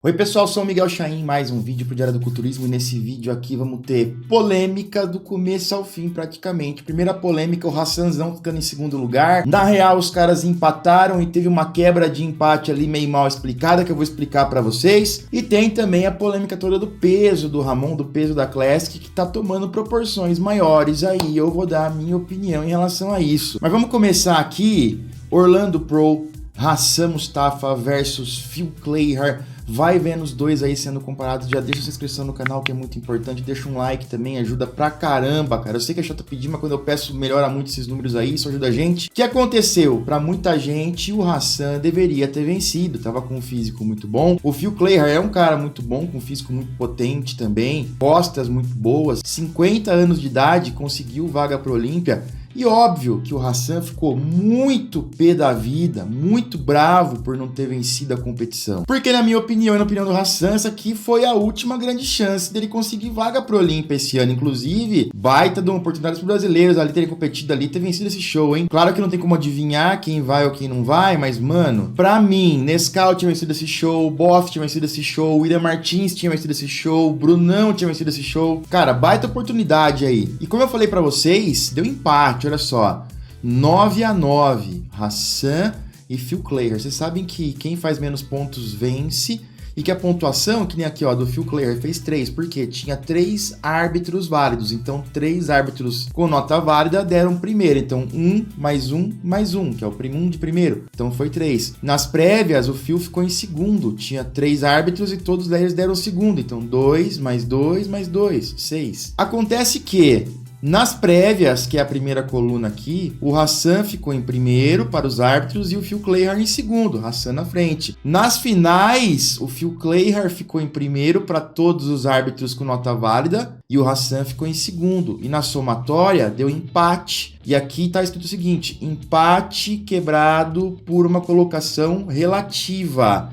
Oi pessoal, sou o Miguel Chaim, mais um vídeo pro Diário do Culturismo e nesse vídeo aqui vamos ter polêmica do começo ao fim praticamente. Primeira polêmica, o Hassanzão ficando em segundo lugar. Na real, os caras empataram e teve uma quebra de empate ali meio mal explicada que eu vou explicar pra vocês. E tem também a polêmica toda do peso do Ramon, do peso da Classic, que tá tomando proporções maiores aí. Eu vou dar a minha opinião em relação a isso. Mas vamos começar aqui, Orlando Pro, Hassan Mustafa versus Phil Clayhar. Vai vendo os dois aí sendo comparados, já deixa sua inscrição no canal que é muito importante, deixa um like também, ajuda pra caramba, cara. Eu sei que é chato pedir, mas quando eu peço melhora muito esses números aí, isso ajuda a gente. O que aconteceu? Pra muita gente, o Hassan deveria ter vencido, tava com um físico muito bom. O Phil Clayhar é um cara muito bom, com um físico muito potente também, costas muito boas, 50 anos de idade, conseguiu vaga pro Olímpia. E óbvio que o Hassan ficou muito pé da vida, muito bravo por não ter vencido a competição. Porque na minha opinião e na opinião do Hassan, essa aqui foi a última grande chance dele conseguir vaga pro Olímpia esse ano. Inclusive, baita de uma oportunidade para os brasileiros ali terem competido ali, ter vencido esse show, hein? Claro que não tem como adivinhar quem vai ou quem não vai, mas mano, pra mim, Nescau tinha vencido esse show, Boff tinha vencido esse show, William Martins tinha vencido esse show, Brunão tinha vencido esse show. Cara, baita oportunidade aí. E como eu falei pra vocês, deu empate. Olha só, 9-9, Hassan e Phil Clayhar. Vocês sabem que quem faz menos pontos vence e que a pontuação, que nem aqui ó, do Phil Clayhar fez 3, porque tinha 3 árbitros válidos, então 3 árbitros com nota válida deram primeiro, então 1 mais 1 mais 1, que é o 1 de primeiro, então foi 3. Nas prévias, o Phil ficou em segundo, tinha 3 árbitros e todos eles deram segundo, então 2 mais 2 mais 2, 6. Acontece que nas prévias, que é a primeira coluna aqui, o Hassan ficou em primeiro para os árbitros e o Phil Clayhar em segundo, Hassan na frente. Nas finais, o Phil Clayhar ficou em primeiro para todos os árbitros com nota válida e o Hassan ficou em segundo. E na somatória, deu empate. E aqui está escrito o seguinte, empate quebrado por uma colocação relativa.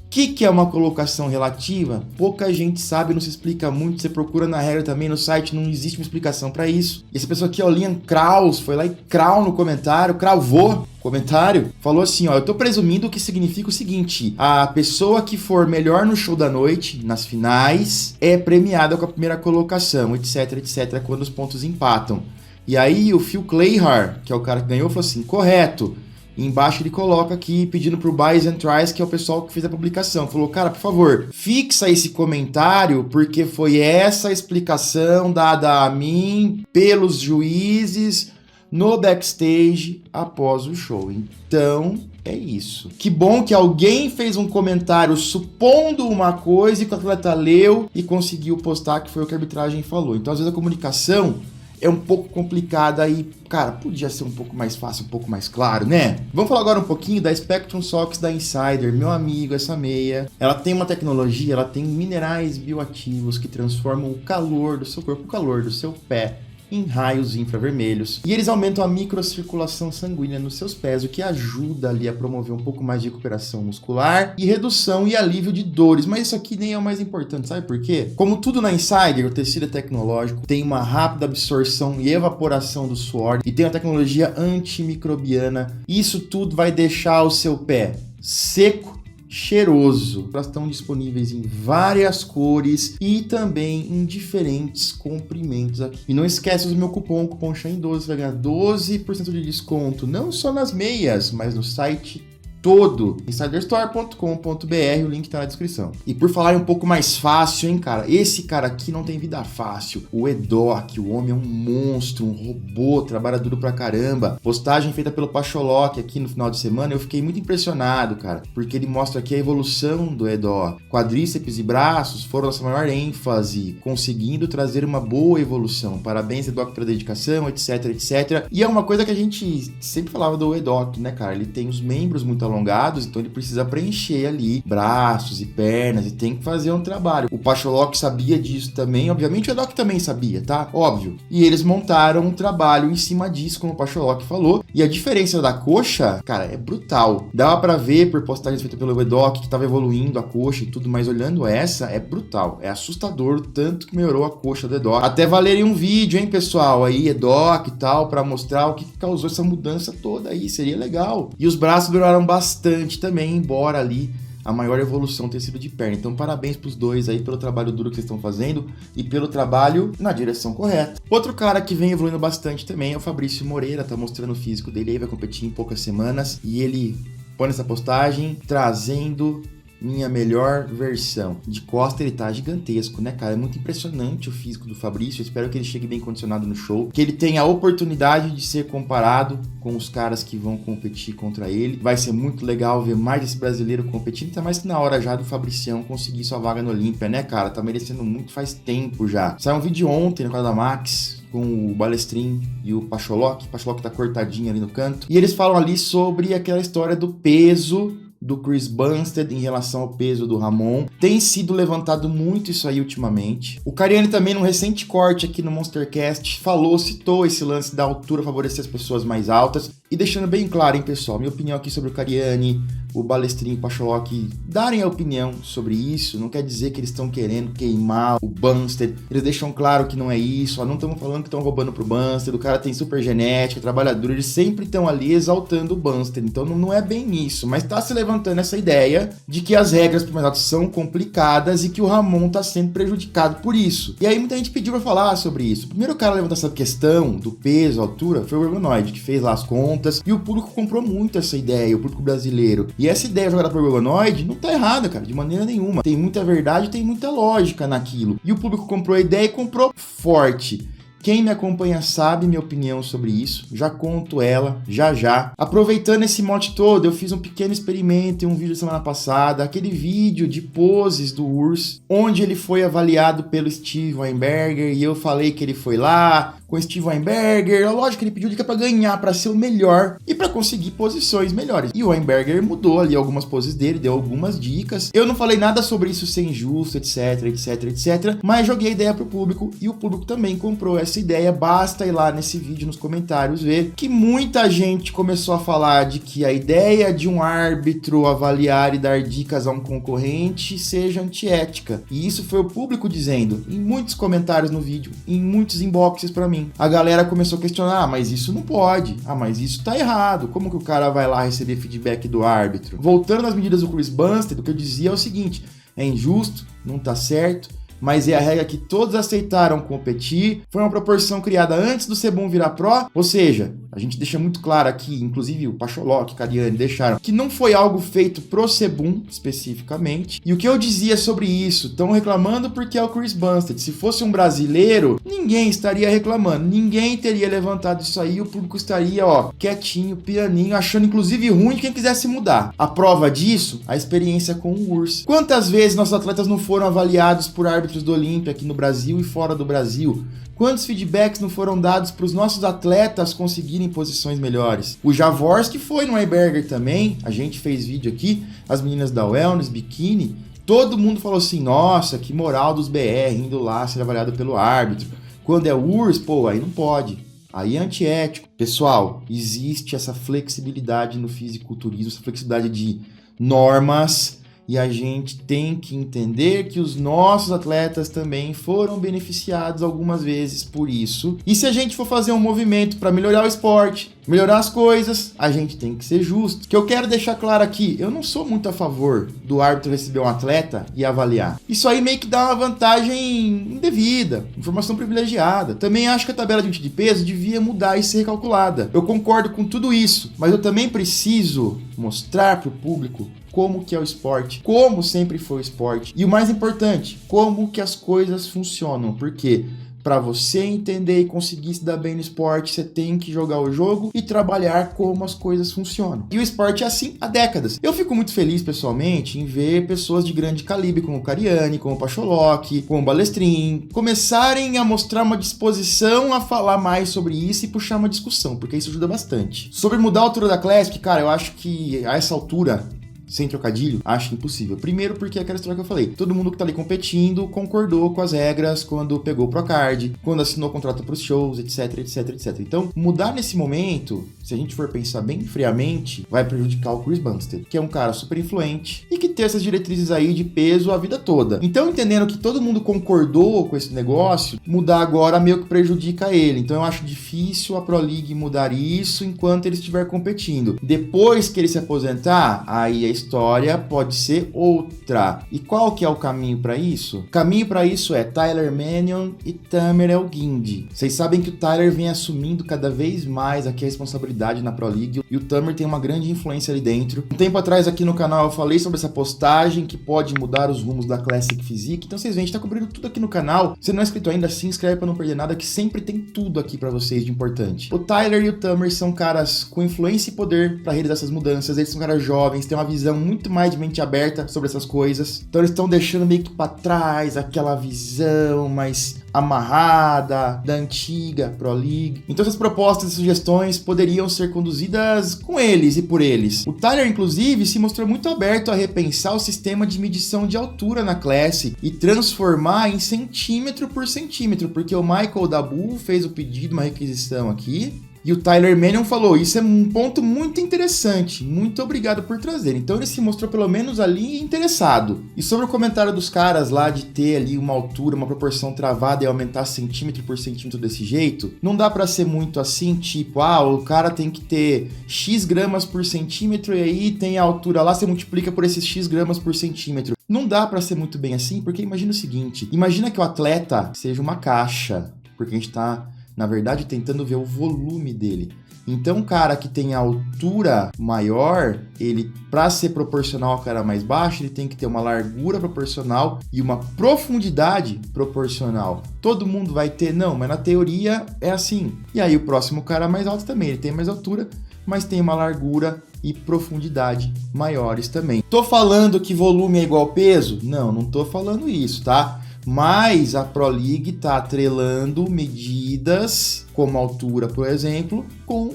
O que é uma colocação relativa? Pouca gente sabe, não se explica muito, você procura na regra também, no site não existe uma explicação para isso. E essa pessoa aqui, ó, Liam Kraus, foi lá e crau no comentário, cravou comentário, falou assim, ó, eu tô presumindo que significa o seguinte, a pessoa que for melhor no show da noite, nas finais, é premiada com a primeira colocação, etc, etc, quando os pontos empatam. E aí o Phil Clayhar, que é o cara que ganhou, falou assim, correto. E embaixo ele coloca aqui, pedindo pro Buys and Tries, que é o pessoal que fez a publicação. Falou, cara, por favor, fixa esse comentário, porque foi essa a explicação dada a mim pelos juízes no backstage após o show. Então, é isso. Que bom que alguém fez um comentário supondo uma coisa e que o atleta leu e conseguiu postar, que foi o que a arbitragem falou. Então, às vezes a comunicação é um pouco complicada e, cara, podia ser um pouco mais fácil, um pouco mais claro, né? Vamos falar agora um pouquinho da Spectrum Socks da Insider. Meu amigo, essa meia, ela tem uma tecnologia, ela tem minerais bioativos que transformam o calor do seu corpo, o calor do seu pé, em raios infravermelhos. E eles aumentam a microcirculação sanguínea nos seus pés, o que ajuda ali a promover um pouco mais de recuperação muscular e redução e alívio de dores. Mas isso aqui nem é o mais importante, sabe por quê? Como tudo na Insider, o tecido é tecnológico, tem uma rápida absorção e evaporação do suor e tem uma tecnologia antimicrobiana. Isso tudo vai deixar o seu pé seco, cheiroso. Elas estão disponíveis em várias cores e também em diferentes comprimentos aqui. E não esquece o meu cupom, cupom Chaim12, você vai ganhar 12% de desconto, não só nas meias, mas no site todo, insiderstore.com.br, o link tá na descrição. E por falar um pouco mais fácil, hein, cara, esse cara aqui não tem vida fácil, o Edok, o homem é um monstro, um robô, trabalha duro pra caramba. Postagem feita pelo Pacholok aqui no final de semana, eu fiquei muito impressionado, cara, porque ele mostra aqui a evolução do Edok. Quadríceps e braços foram nossa maior ênfase, conseguindo trazer uma boa evolução. Parabéns, Edok, pela dedicação, etc, etc. E é uma coisa que a gente sempre falava do Edok, né, cara, ele tem os membros muito alongados, então ele precisa preencher ali braços e pernas e tem que fazer um trabalho. O Pacholok sabia disso também, obviamente o Edok também sabia, tá? Óbvio. E eles montaram um trabalho em cima disso, como o Pacholok falou, e a diferença da coxa, cara, é brutal. Dava pra ver por postagens feitas pelo Edok que tava evoluindo a coxa e tudo, mas olhando essa, é brutal, é assustador o tanto que melhorou a coxa do Edok. Até valeria um vídeo, hein, pessoal, aí, Edok e tal, pra mostrar o que causou essa mudança toda aí, seria legal. E os braços duraram bastante também, embora ali a maior evolução ter sido de perna. Então, parabéns pros dois aí pelo trabalho duro que vocês estão fazendo e pelo trabalho na direção correta. Outro cara que vem evoluindo bastante também é o Fabrício Moreira, tá mostrando o físico dele aí, vai competir em poucas semanas e ele põe nessa postagem trazendo minha melhor versão. De costa ele tá gigantesco, né, cara? É muito impressionante o físico do Fabrício. Eu espero que ele chegue bem condicionado no show, que ele tenha a oportunidade de ser comparado com os caras que vão competir contra ele. Vai ser muito legal ver mais esse brasileiro competindo, ainda mais que na hora já do Fabricião conseguir sua vaga no Olímpia, né, cara? Tá merecendo muito faz tempo já. Saiu um vídeo ontem no canal da Max com o Balestrin e o Pacholok. O Pacholok tá cortadinho ali no canto. E eles falam ali sobre aquela história do peso do Chris Bumstead em relação ao peso do Ramon. Tem sido levantado muito isso aí ultimamente. O Cariani também, num recente corte aqui no MonsterCast, citou esse lance da altura favorecer as pessoas mais altas. E deixando bem claro, hein, pessoal, minha opinião aqui sobre o Cariani, o Balestrin e o Pacholok darem a opinião sobre isso, não quer dizer que eles estão querendo queimar o Bumstead. Eles deixam claro que não é isso, não estamos falando que estão roubando pro Bumstead, o cara tem super genética, trabalhador, eles sempre estão ali exaltando o Bumstead, então não é bem isso, mas tá se levantando essa ideia de que as regras pro mais alto são complicadas e que o Ramon tá sendo prejudicado por isso. E aí muita gente pediu pra falar sobre isso. O primeiro cara a levantar essa questão do peso, altura, foi o Ergonoid, que fez lá as contas, e o público comprou muito essa ideia, o público brasileiro. E essa ideia jogada pro Ergonoid não tá errada, cara, de maneira nenhuma. Tem muita verdade, tem muita lógica naquilo. E o público comprou a ideia e comprou forte. Quem me acompanha sabe minha opinião sobre isso, já conto ela, já. Aproveitando esse mote todo, eu fiz um pequeno experimento em um vídeo semana passada, aquele vídeo de poses do Urs, onde ele foi avaliado pelo Steve Weinberger, e eu falei que ele foi lá com o Steve Weinberger, lógico que ele pediu dica pra ganhar, pra ser o melhor e pra conseguir posições melhores. E o Weinberger mudou ali algumas poses dele, deu algumas dicas. Eu não falei nada sobre isso ser injusto, etc, mas joguei a ideia pro público e o público também comprou essa ideia. Basta ir lá nesse vídeo nos comentários ver que muita gente começou a falar de que a ideia de um árbitro avaliar e dar dicas a um concorrente seja antiética. E isso foi o público dizendo em muitos comentários no vídeo, em muitos inboxes pra mim. A galera começou a questionar, mas isso não pode, mas isso tá errado, como que o cara vai lá receber feedback do árbitro? Voltando às medidas do Chris Bumstead, o que eu dizia é o seguinte, é injusto, não tá certo, mas é a regra que todos aceitaram competir, foi uma proporção criada antes do Sebum virar pró, ou seja, a gente deixa muito claro aqui, inclusive o Pacholok, o Cariani deixaram, que não foi algo feito pro Sebum especificamente, e o que eu dizia sobre isso, estão reclamando porque é o Chris Bumstead, se fosse um brasileiro, ninguém estaria reclamando, ninguém teria levantado isso aí, o público estaria, quietinho, pianinho, achando inclusive ruim quem quisesse mudar. A prova disso, a experiência com o URSS. Quantas vezes nossos atletas não foram avaliados por árbitros do Olímpia aqui no Brasil e fora do Brasil? Quantos feedbacks não foram dados para os nossos atletas conseguirem posições melhores? O Jaworski foi no Weinberger também, a gente fez vídeo aqui, as meninas da Wellness, biquíni, todo mundo falou assim, nossa, que moral dos BR, indo lá ser avaliado pelo árbitro. Quando é URSS, aí não pode. Aí é antiético. Pessoal, existe essa flexibilidade no fisiculturismo, essa flexibilidade de normas, e a gente tem que entender que os nossos atletas também foram beneficiados algumas vezes por isso. E se a gente for fazer um movimento para melhorar o esporte, melhorar as coisas, a gente tem que ser justo. O que eu quero deixar claro aqui, eu não sou muito a favor do árbitro receber um atleta e avaliar. Isso aí meio que dá uma vantagem indevida, informação privilegiada. Também acho que a tabela de limite de peso devia mudar e ser recalculada. Eu concordo com tudo isso, mas eu também preciso mostrar para o público como que é o esporte, como sempre foi o esporte. E o mais importante, como que as coisas funcionam. Porque para você entender e conseguir se dar bem no esporte, você tem que jogar o jogo e trabalhar como as coisas funcionam. E o esporte é assim há décadas. Eu fico muito feliz, pessoalmente, em ver pessoas de grande calibre, como o Cariani, como o Pacholok, como o Balestrin, começarem a mostrar uma disposição a falar mais sobre isso e puxar uma discussão, porque isso ajuda bastante. Sobre mudar a altura da Classic, cara, eu acho que a essa altura, sem trocadilho, acho impossível. Primeiro porque é aquela história que eu falei. Todo mundo que tá ali competindo concordou com as regras quando pegou o Procard, quando assinou o contrato pros shows, etc. Então, mudar nesse momento, se a gente for pensar bem friamente, vai prejudicar o Chris Bumstead, que é um cara super influente e que tem essas diretrizes aí de peso a vida toda. Então, entendendo que todo mundo concordou com esse negócio, mudar agora meio que prejudica ele. Então, eu acho difícil a Pro League mudar isso enquanto ele estiver competindo. Depois que ele se aposentar, aí é história pode ser outra. E qual que é o caminho para isso? O caminho para isso é Tyler Mannion e Tamer El-Guindi. Vocês sabem que o Tyler vem assumindo cada vez mais aqui a responsabilidade na Pro League e o Tamer tem uma grande influência ali dentro. Um tempo atrás aqui no canal eu falei sobre essa postagem que pode mudar os rumos da Classic Physique. Então vocês veem, a gente tá cobrindo tudo aqui no canal. Se não é inscrito ainda, se inscreve para não perder nada, que sempre tem tudo aqui para vocês de importante. O Tyler e o Tamer são caras com influência e poder para realizar essas mudanças. Eles são caras jovens, têm uma visão muito mais de mente aberta sobre essas coisas. Então eles estão deixando meio que para trás aquela visão mais amarrada da antiga Pro League. Então essas propostas e sugestões poderiam ser conduzidas com eles e por eles. O Tyler, inclusive, se mostrou muito aberto a repensar o sistema de medição de altura na Classic e transformar em centímetro por centímetro, porque o Michael Dabu fez o pedido, uma requisição aqui, e o Tyler Mannion falou, isso é um ponto muito interessante, muito obrigado por trazer. Então ele se mostrou pelo menos ali interessado. E sobre o comentário dos caras lá de ter ali uma altura, uma proporção travada e aumentar centímetro por centímetro desse jeito, não dá pra ser muito assim, tipo, o cara tem que ter X gramas por centímetro e aí tem a altura lá, você multiplica por esses X gramas por centímetro. Não dá pra ser muito bem assim, porque imagina o seguinte, imagina que o atleta seja uma caixa, porque a gente tá, na verdade, tentando ver o volume dele. Então, o cara que tem a altura maior, ele, para ser proporcional ao cara mais baixo, ele tem que ter uma largura proporcional e uma profundidade proporcional. Todo mundo vai ter? Não, mas na teoria é assim. E aí o próximo cara mais alto também, ele tem mais altura, mas tem uma largura e profundidade maiores também. Tô falando que volume é igual peso? Não, não tô falando isso, tá? Mas a Pro League está atrelando medidas, como altura, por exemplo, com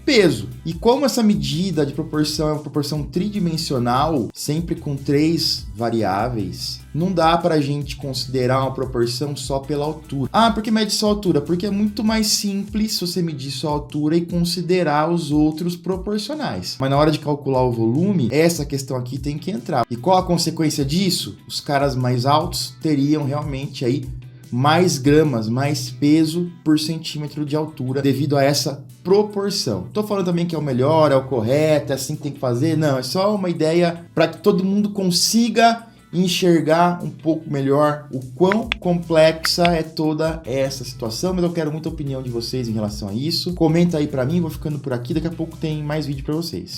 peso. E como essa medida de proporção é uma proporção tridimensional, sempre com 3 variáveis, não dá para a gente considerar uma proporção só pela altura. Por que mede só a altura? Porque é muito mais simples se você medir só a altura e considerar os outros proporcionais. Mas na hora de calcular o volume, essa questão aqui tem que entrar. E qual a consequência disso? Os caras mais altos teriam realmente aí mais gramas, mais peso por centímetro de altura devido a essa proporção. Tô falando também que é o melhor, é o correto, é assim que tem que fazer. Não, é só uma ideia para que todo mundo consiga enxergar um pouco melhor o quão complexa é toda essa situação, mas eu quero muita opinião de vocês em relação a isso. Comenta aí para mim, vou ficando por aqui, daqui a pouco tem mais vídeo para vocês.